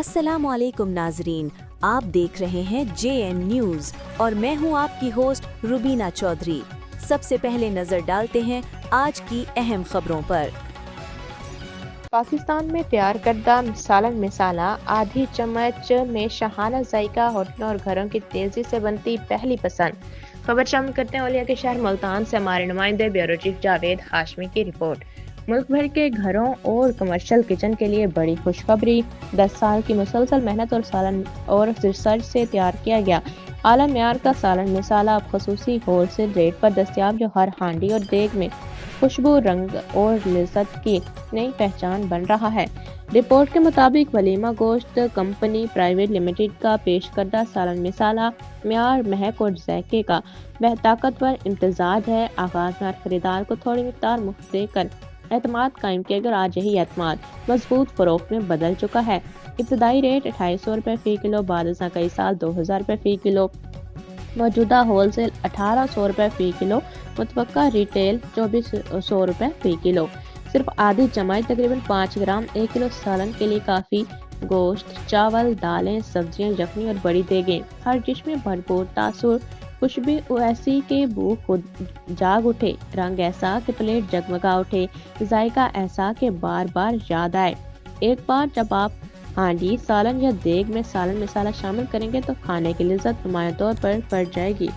अस्सलाम वालेकुम नाजरीन, आप देख रहे हैं JN न्यूज़ और मैं हूं आपकी होस्ट रुबीना चौधरी। सबसे पहले नजर डालते हैं आज की अहम खबरों पर। पाकिस्तान में तैयार करदा सालन मिसाला आधी चम्मच में शाहाना जायका होटलों और घरों की तेजी से बनती पहली पसंद। खबर शामिल करते हैं औलिया के शहर मुल्तान से हमारे नुमाइंदे ब्यूरो चीफ जावेद हाशमी की रिपोर्ट। मुल्क भर के घरों और कमर्शियल किचन के लिए बड़ी खुशखबरी। 10 साल की मुसलसल मेहनत और सालन और रिसर्च से तैयार किया गया आला मेयार का सालन मिसाला अब खसूसी होलसेल रेट पर दस्तियाब, जो हर हांडी और देग में खुशबू, रंग और लिज़्ज़त की नई पहचान बन रहा है। रिपोर्ट के मुताबिक वलीमा गोश्त कंपनी प्राइवेट लिमिटेड का पेश करदा सालन मिसाला म्यार, महक और जायके का वह ताकतवर इम्तजाज है। आगाज में हर खरीदार को थोड़ी मिकदार मुफ्त देकर एतमाद कायम किया गया और आज यही एतमाद मजबूत फरोख्त में बदल चुका है। इब्तदाई रेट 2800 रुपये फी किलो, बाद कई साल 2000 रुपये फी किलो, मौजूदा होलसेल 1800 रुपये फी किलो, मुतवक्का रिटेल 2400 रुपये फी किलो। सिर्फ आधी जमाई तकरीबन 5 ग्राम 1 किलो सालन के लिए काफ़ी। गोश्त, चावल, दालें, सब्जियां, यखनी और बड़ी देगें, हर डिश में भरपूर तासुर, खुशबू ऐसी के बू खुद जाग उठे, रंग ऐसा कि प्लेट जगमगा उठे, जायका ऐसा कि बार बार याद आए। एक बार जब आप हांडी, सालन या देग में सालन मिसाला शामिल करेंगे तो खाने की लिज़्ज़त नुमाया तौर पर बढ़ जाएगी।